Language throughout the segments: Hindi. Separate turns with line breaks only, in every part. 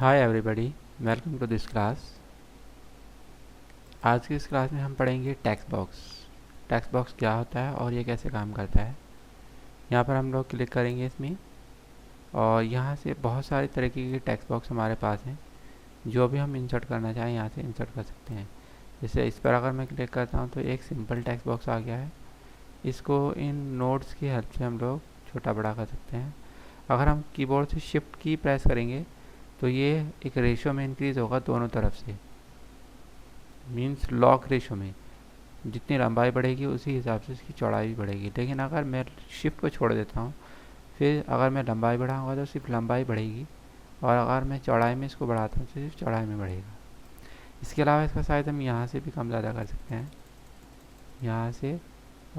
Hi everybody, welcome to this class. आज की इस क्लास में हम पढ़ेंगे टेक्स्ट बॉक्स। टेक्स्ट बॉक्स क्या होता है और ये कैसे काम करता है। यहाँ पर हम लोग क्लिक करेंगे इसमें और यहाँ से बहुत सारे तरीके के टेक्स्ट बॉक्स हमारे पास हैं। जो भी हम इंसर्ट करना चाहें यहाँ से इंसर्ट कर सकते हैं। जैसे इस पर अगर मैं क्लिक करता हूँ तो एक सिंपल टेक्स्ट बॉक्स आ गया है। इसको इन नोट्स की हेल्प से हम लोग छोटा बड़ा कर सकते हैं। अगर हम कीबोर्ड से शिफ्ट की प्रेस करेंगे तो ये एक रेशो में इंक्रीज़ होगा दोनों तरफ से, मीन्स लॉग रेशो में। जितनी लंबाई बढ़ेगी उसी हिसाब से इसकी चौड़ाई भी बढ़ेगी। लेकिन अगर मैं शिफ्ट को छोड़ देता हूँ, फिर अगर मैं लंबाई बढ़ाऊँगा तो सिर्फ लंबाई बढ़ेगी, और अगर मैं चौड़ाई में इसको बढ़ाता हूँ तो सिर्फ चौड़ाई में बढ़ेगा। इसके अलावा इसका साइज़ हम यहाँ से भी कम ज़्यादा कर सकते हैं, यहाँ से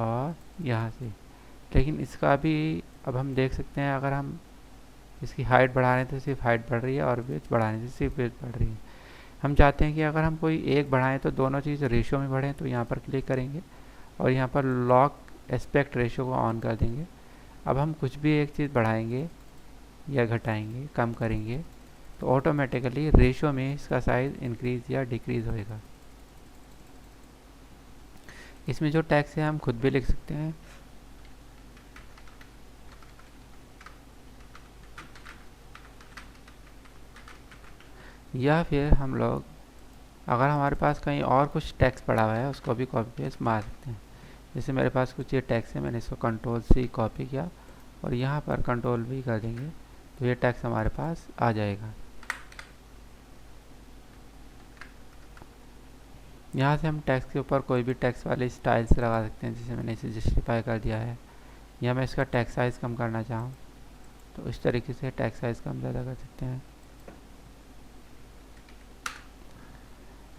और यहाँ से। लेकिन इसका भी अब हम देख सकते हैं, अगर हम इसकी हाइट बढ़ा रहे हैं तो सिर्फ हाइट बढ़ रही है और विड्थ बढ़ा रहे हैं तो सिर्फ विड्थ बढ़ रही है। हम चाहते हैं कि अगर हम कोई एक बढ़ाएं तो दोनों चीज़ रेशियो में बढ़ें, तो यहाँ पर क्लिक करेंगे और यहाँ पर लॉक एस्पेक्ट रेशियो को ऑन कर देंगे। अब हम कुछ भी एक चीज़ बढ़ाएंगे या घटाएंगे, कम करेंगे, तो ऑटोमेटिकली रेशियो में इसका साइज़ इंक्रीज़ या डिक्रीज़ होएगा। इसमें जो टेक्स्ट है हम खुद भी लिख सकते हैं। या फिर हम लोग अगर हमारे पास कहीं और कुछ टेक्स्ट पड़ा हुआ है उसको भी कॉपी पेस्ट मार सकते हैं। जैसे मेरे पास कुछ ये टेक्स्ट है, मैंने इसको कंट्रोल C कॉपी किया और यहाँ पर कंट्रोल V कर देंगे तो ये टेक्स्ट हमारे पास आ जाएगा। यहाँ से हम टेक्स्ट के ऊपर कोई भी टेक्स्ट वाले स्टाइल्स लगा सकते हैं। जैसे मैंने इसे जस्टिफाई कर दिया है, या मैं इसका टेक्स्ट साइज़ कम करना चाहूँ तो इस तरीके से टेक्स्ट साइज़ कम ज़्यादा कर सकते हैं।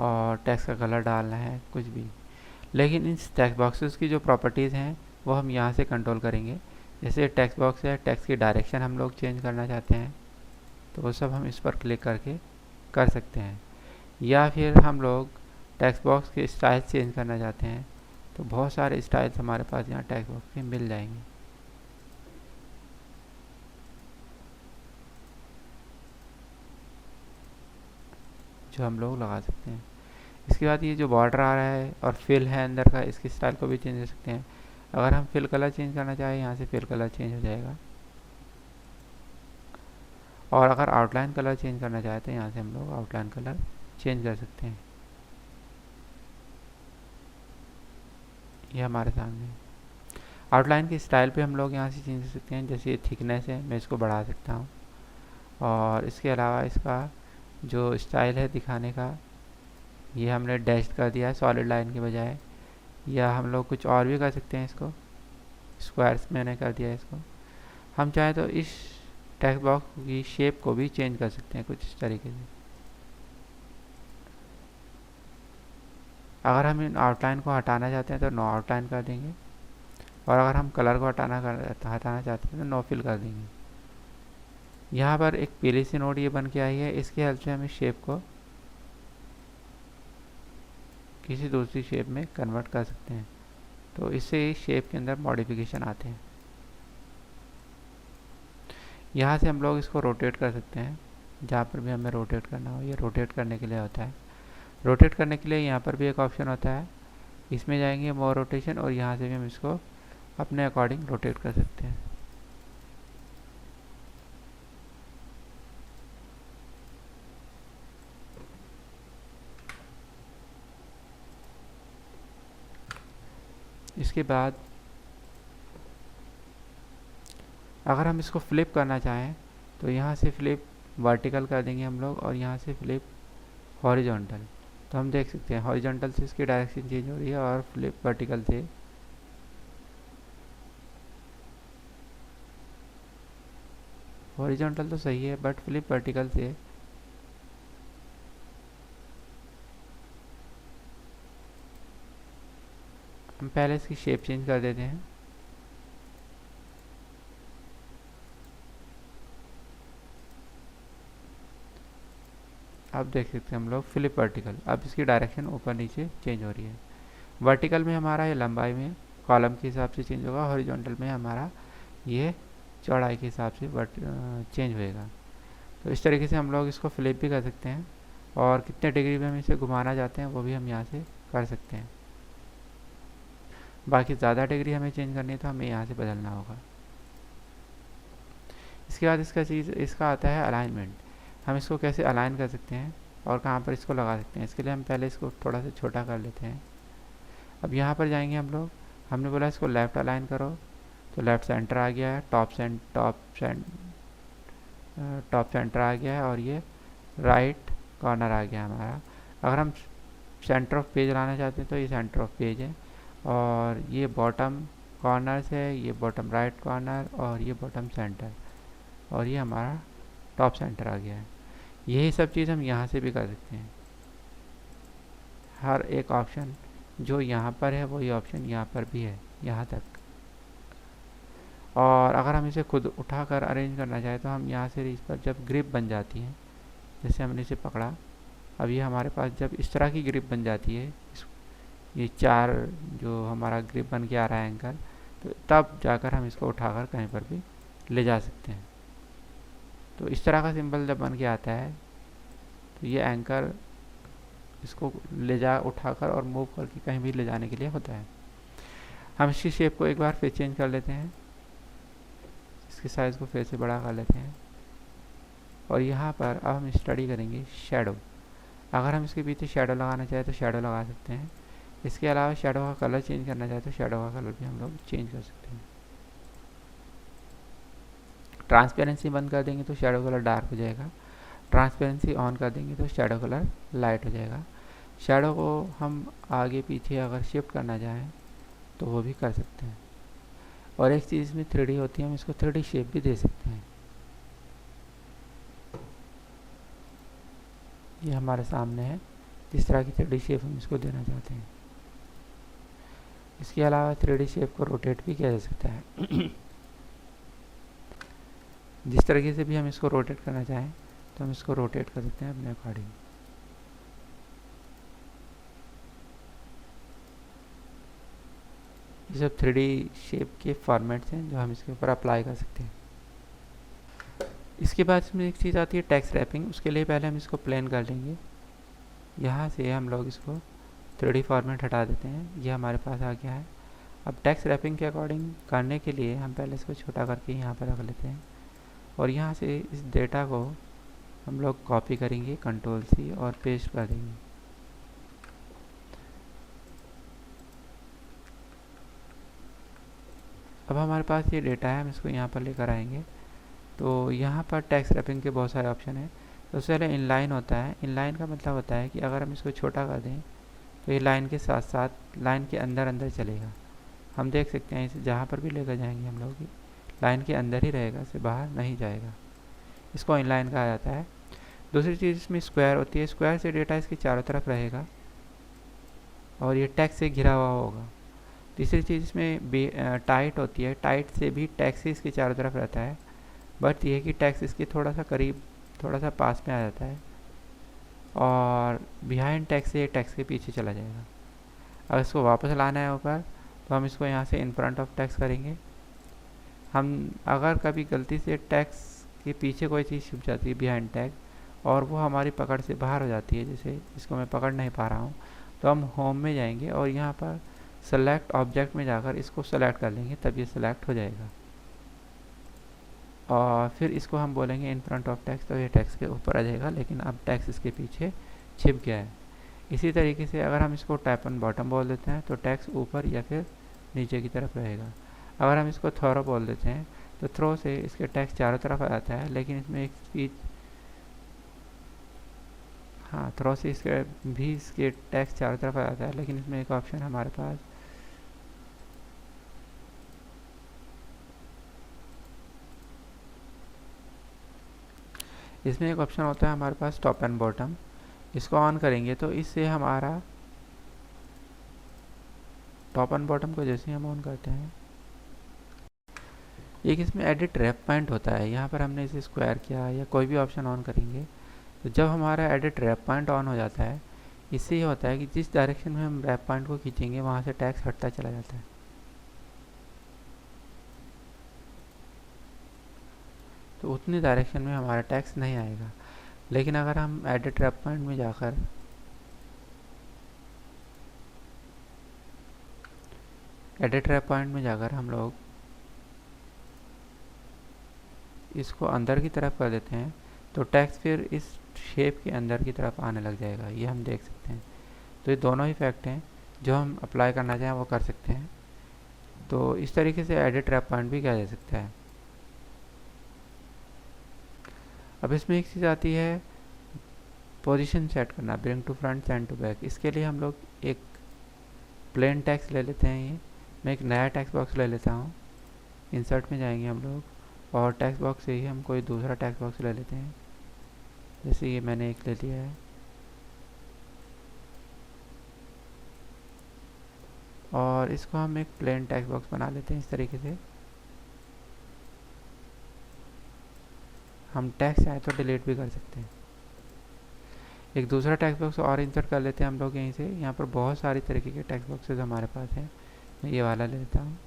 और टेक्स्ट का कलर डालना है, कुछ भी। लेकिन इन टेक्स्ट बॉक्सेस की जो प्रॉपर्टीज़ हैं वो हम यहाँ से कंट्रोल करेंगे। जैसे टेक्स्ट बॉक्स है, टेक्स्ट की डायरेक्शन हम लोग चेंज करना चाहते हैं तो वो सब हम इस पर क्लिक करके कर सकते हैं। या फिर हम लोग टेक्स्ट बॉक्स के स्टाइल चेंज करना चाहते हैं तो बहुत सारे स्टाइल्स हमारे पास यहाँ टेक्स्ट बॉक्स में मिल जाएंगे। जो हम लोग लगा सकते हैं। इसके बाद ये जो बॉर्डर आ रहा है और फिल है अंदर का, इसकी स्टाइल को भी चेंज कर सकते हैं। अगर हम फिल कलर चेंज करना चाहें, यहाँ से फिल कलर चेंज हो जाएगा। और अगर आउटलाइन कलर चेंज करना चाहते हैं, यहाँ से हम लोग आउटलाइन कलर चेंज कर सकते हैं। ये हमारे सामने आउटलाइन की स्टाइल पे हम लोग यहाँ से चेंज कर सकते हैं। जैसे ये थिकनेस है, मैं इसको बढ़ा सकता हूँ। और इसके अलावा इसका जो स्टाइल है दिखाने का, ये हमने डैश कर दिया है सॉलिड लाइन के बजाय। या हम लोग कुछ और भी कर सकते हैं, इसको स्क्वायर्स मैंने कर दिया है इसको। हम चाहें तो इस टेक्स्ट बॉक्स की शेप को भी चेंज कर सकते हैं कुछ इस तरीके से। अगर हम इन आउटलाइन को हटाना चाहते हैं तो नो आउटलाइन कर देंगे, और अगर हम कलर को हटाना चाहते हैं तो नो फिल कर देंगे। यहाँ पर एक पीली सी नोट ये बन के आई है, इसकी हेल्प से हम इस शेप को किसी दूसरी शेप में कन्वर्ट कर सकते हैं। तो इससे इस शेप के अंदर मॉडिफिकेशन आते हैं। यहाँ से हम लोग इसको रोटेट कर सकते हैं, जहाँ पर भी हमें रोटेट करना हो। ये रोटेट करने के लिए होता है। रोटेट करने के लिए यहाँ पर भी एक ऑप्शन होता है, इसमें जाएंगे मोर रोटेशन, और यहाँ से भी हम इसको अपने अकॉर्डिंग रोटेट कर सकते हैं। इसके बाद अगर हम इसको फ्लिप करना चाहें तो यहाँ से फ्लिप वर्टिकल कर देंगे हम लोग, और यहाँ से फ्लिप हॉरिजॉन्टल। तो हम देख सकते हैं हॉरिजॉन्टल से इसकी डायरेक्शन चेंज हो रही है, और फ्लिप वर्टिकल से हॉरिजॉन्टल तो सही है, बट फ्लिप वर्टिकल से हम पहले इसकी शेप चेंज कर देते हैं। अब देख सकते हैं हम लोग फ्लिप वर्टिकल, अब इसकी डायरेक्शन ऊपर नीचे चेंज हो रही है। वर्टिकल में हमारा ये लंबाई में कॉलम के हिसाब से चेंज होगा, हॉरिजॉन्टल में हमारा ये चौड़ाई के हिसाब से चेंज होएगा। तो इस तरीके से हम लोग इसको फ्लिप भी कर सकते हैं, और कितने डिग्री में हम इसे घुमाना चाहते हैं वो भी हम यहाँ से कर सकते हैं। बाकी ज़्यादा डिग्री हमें चेंज करनी है तो हमें यहाँ से बदलना होगा। इसके बाद इसका आता है अलाइनमेंट। हम इसको कैसे अलाइन कर सकते हैं और कहाँ पर इसको लगा सकते हैं, इसके लिए हम पहले इसको थोड़ा सा छोटा कर लेते हैं। अब यहाँ पर जाएंगे हम लोग, हमने बोला इसको लेफ़्ट अलाइन करो, तो लेफ़्ट सेंटर आ गया है, टॉप सेंटर आ गया है, और ये राइट कॉर्नर आ गया हमारा। अगर हम सेंटर ऑफ पेज लाना चाहते हैं तो ये सेंटर ऑफ पेज है, और ये बॉटम कॉर्नर से ये बॉटम राइट कॉर्नर, और ये बॉटम सेंटर, और ये हमारा टॉप सेंटर आ गया है। यही सब चीज़ हम यहाँ से भी कर सकते हैं। हर एक ऑप्शन जो यहाँ पर है वही ऑप्शन यहाँ पर भी है, यहाँ तक। और अगर हम इसे खुद उठाकर अरेंज करना चाहें तो हम यहाँ से इस पर जब ग्रिप बन जाती है, जैसे हमने इसे पकड़ा, अब ये हमारे पास जब इस तरह की ग्रिप बन जाती है, ये 4 जो हमारा ग्रिप बन के आ रहा है एंकर, तो तब जाकर हम इसको उठाकर कहीं पर भी ले जा सकते हैं। तो इस तरह का सिंबल जब बन के आता है तो ये एंकर इसको ले जा उठाकर और मूव करके कहीं भी ले जाने के लिए होता है। हम इसकी शेप को एक बार फिर चेंज कर लेते हैं, इसके साइज़ को फिर से बड़ा कर लेते हैं, और यहाँ पर अब हम स्टडी करेंगे शैडो। अगर हम इसके पीछे शैडो लगाना चाहें तो शैडो लगा सकते हैं। इसके अलावा शैडो का कलर चेंज करना चाहें तो शैडो का कलर भी हम लोग चेंज कर सकते हैं। ट्रांसपेरेंसी बंद कर देंगे तो शैडो कलर डार्क हो जाएगा, ट्रांसपेरेंसी ऑन कर देंगे तो शैडो कलर लाइट हो जाएगा। शैडो को हम आगे पीछे अगर शिफ्ट करना चाहें तो वो भी कर सकते हैं। और एक चीज़ इसमें 3D होती है, हम इसको 3D शेप भी दे सकते हैं। ये हमारे सामने है, जिस तरह की 3D शेप हम इसको देना चाहते हैं। इसके अलावा 3D शेप को रोटेट भी किया जा सकता है। जिस तरीके से भी हम इसको रोटेट करना चाहें तो हम इसको रोटेट कर सकते हैं अपने अकॉर्डिंग। ये सब 3D शेप के फॉर्मेट्स हैं जो हम इसके ऊपर अप्लाई कर सकते हैं। इसके बाद इसमें एक चीज़ आती है टेक्स्ट रैपिंग। उसके लिए पहले हम इसको प्लेन कर लेंगे। यहाँ से हम लोग इसको 3D फॉर्मेट हटा देते हैं, ये हमारे पास आ गया है। अब टेक्स्ट रैपिंग के अकॉर्डिंग करने के लिए हम पहले इसको छोटा करके यहाँ पर रख लेते हैं, और यहाँ से इस डेटा को हम लोग कॉपी करेंगे Ctrl+C और पेस्ट कर देंगे। अब हमारे पास ये डेटा है, हम इसको यहाँ पर लेकर आएंगे। तो यहाँ पर टेक्स्ट रैपिंग के बहुत सारे ऑप्शन हैं। तो उससे पहले इनलाइन होता है। इनलाइन का मतलब होता है कि अगर हम इसको छोटा कर दें तो ये लाइन के साथ साथ लाइन के अंदर अंदर चलेगा। हम देख सकते हैं इसे जहाँ पर भी लेकर जाएंगे हम लोग लाइन के अंदर ही रहेगा, इसे बाहर नहीं जाएगा। इसको इनलाइन कहा जाता है। दूसरी चीज़ इसमें स्क्वायर होती है। स्क्वायर से डेटा इसके चारों तरफ रहेगा और ये टेक्स्ट से घिरा हुआ होगा। तीसरी चीज़ इसमें टाइट होती है। टाइट से भी टेक्स्ट इसके चारों तरफ रहता है, बट ये कि टेक्स्ट इसके थोड़ा सा करीब, थोड़ा सा पास में आ जाता है, और बिहाइंड टेक्स्ट से ये टेक्स्ट के पीछे चला जाएगा। अगर इसको वापस लाना है ऊपर तो हम इसको यहाँ से इन फ्रंट ऑफ टेक्स्ट करेंगे। हम अगर कभी गलती से टेक्स्ट के पीछे कोई चीज़ छुप जाती है बिहाइंड टेक्स्ट और वो हमारी पकड़ से बाहर हो जाती है, जैसे इसको मैं पकड़ नहीं पा रहा हूँ, तो हम होम में जाएंगे और यहाँ पर सेलेक्ट ऑब्जेक्ट में जाकर इसको सेलेक्ट कर लेंगे, तब ये सेलेक्ट हो जाएगा। और फिर इसको हम बोलेंगे इन फ्रंट ऑफ टेक्स्ट, तो ये टेक्स्ट के ऊपर आ जाएगा, लेकिन अब टेक्स्ट इसके पीछे छिप गया है। इसी तरीके से अगर हम इसको टैप ऑन बॉटम बोल देते हैं तो टेक्स्ट ऊपर या फिर नीचे की तरफ रहेगा। अगर हम इसको थ्रो बोल देते हैं तो थ्रो से इसके टेक्स्ट चारों तरफ आ जाता है, लेकिन इसमें एक चीज़, हाँ, थ्रो से इसके टेक्स्ट चारों तरफ आ जाता है, लेकिन इसमें एक ऑप्शन हमारे पास इसमें एक ऑप्शन होता है हमारे पास टॉप एंड बॉटम। इसको ऑन करेंगे तो इससे हमारा टॉप एंड बॉटम को जैसे हम ऑन करते हैं, एक इसमें एडिट रैप पॉइंट होता है। यहाँ पर हमने इसे स्क्वायर किया या कोई भी ऑप्शन ऑन करेंगे तो जब हमारा एडिट रैप पॉइंट ऑन हो जाता है, इससे ये होता है कि जिस डायरेक्शन में हम रैप पॉइंट को खींचेंगे वहाँ से टेक्स्ट हटता चला जाता है। तो उतनी डायरेक्शन में हमारा टेक्स्ट नहीं आएगा। लेकिन अगर हम एडिट रैप पॉइंट में जाकर हम लोग इसको अंदर की तरफ कर देते हैं तो टेक्स्ट फिर इस शेप के अंदर की तरफ आने लग जाएगा, ये हम देख सकते हैं। तो ये दोनों ही फैक्ट हैं जो हम अप्लाई करना चाहें वो कर सकते हैं। तो इस तरीके से एडिट रैप पॉइंट भी किया जा सकता है। अब इसमें एक चीज़ आती है पोजीशन सेट करना, bring to front, send to back. इसके लिए हम लोग एक प्लेन टेक्स्ट ले लेते हैं। ये मैं एक नया टेक्स्ट बॉक्स ले लेता हूँ। इंसर्ट में जाएंगे हम लोग और टेक्स्ट बॉक्स से ही हम कोई दूसरा टेक्स्ट बॉक्स ले लेते हैं। जैसे ये मैंने एक ले लिया है और इसको हम एक प्लेन टेक्स्ट बॉक्स बना लेते हैं। इस तरीके से हम टेक्स्ट चाहे तो डिलीट भी कर सकते हैं। एक दूसरा टेक्स्ट बॉक्स और इंसर्ट कर लेते हैं हम लोग यहीं से। यहाँ पर बहुत सारी तरीके के टेक्स्ट बॉक्सेस हमारे पास हैं। मैं ये वाला ले लेता हूँ,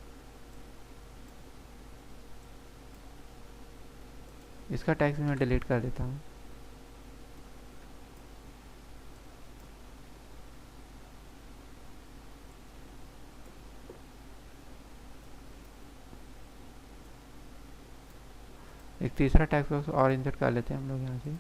इसका टेक्स्ट मैं डिलीट कर देता हूँ। एक तीसरा टेक्स्ट बॉक्स और इंसर्ट कर लेते हैं हम लोग यहाँ से।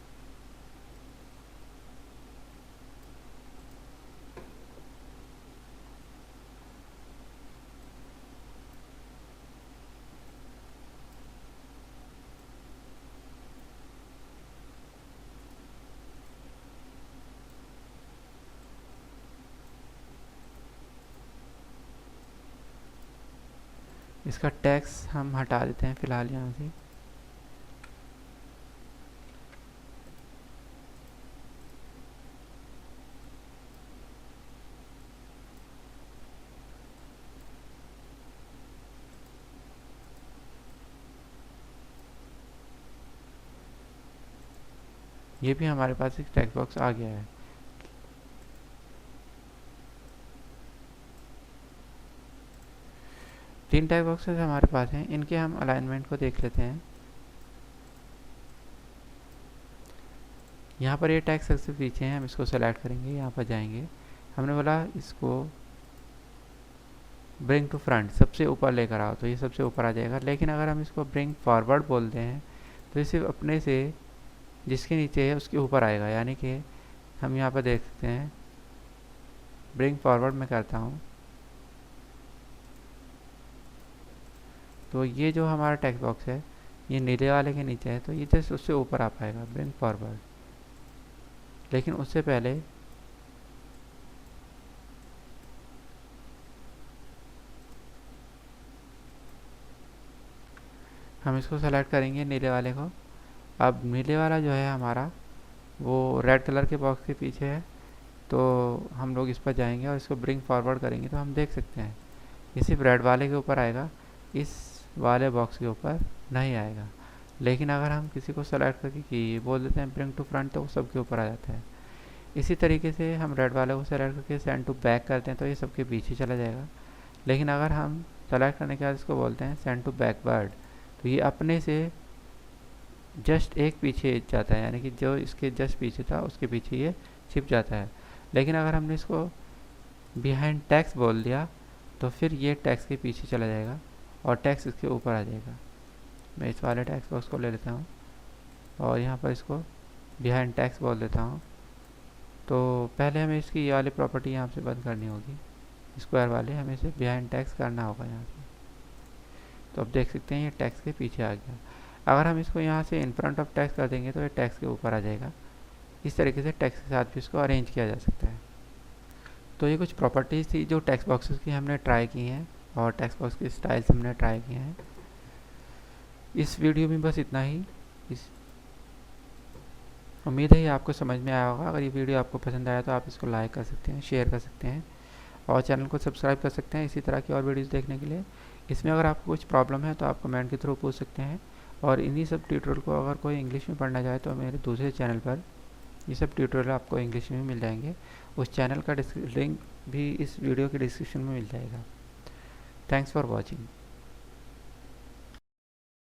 इसका टेक्स्ट हम हटा देते हैं फिलहाल यहाँ से। ये भी हमारे पास एक टेक्स्ट बॉक्स आ गया है। तीन टेक्स्ट बॉक्सेस हमारे पास हैं, इनके हम अलाइनमेंट को देख लेते हैं। यहाँ पर ये टेक्स्ट सबसे पीछे हैं, हम इसको सेलेक्ट करेंगे, यहाँ पर जाएंगे। हमने बोला इसको ब्रिंग टू फ्रंट, सबसे ऊपर लेकर आओ, तो ये सबसे ऊपर आ जाएगा। लेकिन अगर हम इसको ब्रिंग फॉरवर्ड बोलते हैं तो ये सिर्फ अपने से जिसके नीचे है उसके ऊपर आएगा। यानी कि हम यहाँ पर देख सकते हैं ब्रिंग फॉरवर्ड में करता हूँ तो ये जो हमारा टेक्स्ट बॉक्स है ये नीले वाले के नीचे है, तो ये जस्ट उससे ऊपर आ पाएगा ब्रिंग फॉरवर्ड। लेकिन उससे पहले हम इसको सेलेक्ट करेंगे नीले वाले को। अब नीले वाला जो है हमारा वो रेड कलर के बॉक्स के पीछे है, तो हम लोग इस पर जाएंगे और इसको ब्रिंग फॉरवर्ड करेंगे तो हम देख सकते हैं ये सिर्फ रेड वाले के ऊपर आएगा, इस वाले बॉक्स के ऊपर नहीं आएगा। लेकिन अगर हम किसी को सेलेक्ट करके कि बोल देते हैं ब्रिंग टू फ्रंट तो वो सबके ऊपर आ जाता है। इसी तरीके से हम रेड वाले को सेलेक्ट करके सेंड टू बैक करते हैं तो ये सबके पीछे चला जाएगा। लेकिन अगर हम सेलेक्ट करने के बाद इसको बोलते हैं सेंड टू बैकवर्ड तो ये अपने से जस्ट एक पीछे जाता है, यानी कि जो इसके जस्ट पीछे था उसके पीछे ये छिप जाता है। लेकिन अगर हमने इसको बिहाइंड टेक्स्ट बोल दिया तो फिर ये टेक्स्ट के पीछे चला जाएगा और टेक्स्ट इसके ऊपर आ जाएगा। मैं इस वाले टेक्स्ट बॉक्स को ले लेता हूँ और यहाँ पर इसको बिहाइंड टेक्स्ट बोल देता हूँ। तो पहले हमें इसकी ये वाली प्रॉपर्टी यहाँ से बंद करनी होगी, स्क्वायर वाले, हमें इसे बिहाइंड टेक्स्ट करना होगा यहाँ से। तो अब देख सकते हैं ये टेक्स्ट के पीछे आ गया। अगर हम इसको यहाँ से इन फ्रंट ऑफ टेक्स्ट कर देंगे तो ये टेक्स्ट के ऊपर आ जाएगा। इस तरीके से टेक्स्ट के साथ भी इसको अरेंज किया जा सकता है। तो ये कुछ प्रॉपर्टीज़ थी जो टेक्स्ट बॉक्सेस की हमने ट्राई की हैं और टेक्स्ट बॉक्स के स्टाइल्स हमने ट्राई किए हैं। इस वीडियो में बस इतना ही। उम्मीद है ये आपको समझ में आया होगा। अगर ये वीडियो आपको पसंद आया तो आप इसको लाइक कर सकते हैं, शेयर कर सकते हैं और चैनल को सब्सक्राइब कर सकते हैं इसी तरह की और वीडियोस देखने के लिए। इसमें अगर आपको कुछ प्रॉब्लम है तो आप कमेंट के थ्रू पूछ सकते हैं। और इन्हीं सब ट्यूटोरियल को अगर कोई इंग्लिश में पढ़ना चाहे तो मेरे दूसरे चैनल पर ये सब ट्यूटोरियल आपको इंग्लिश में मिल जाएंगे। उस चैनल का लिंक भी इस वीडियो के डिस्क्रिप्शन में मिल जाएगा। Thanks for watching.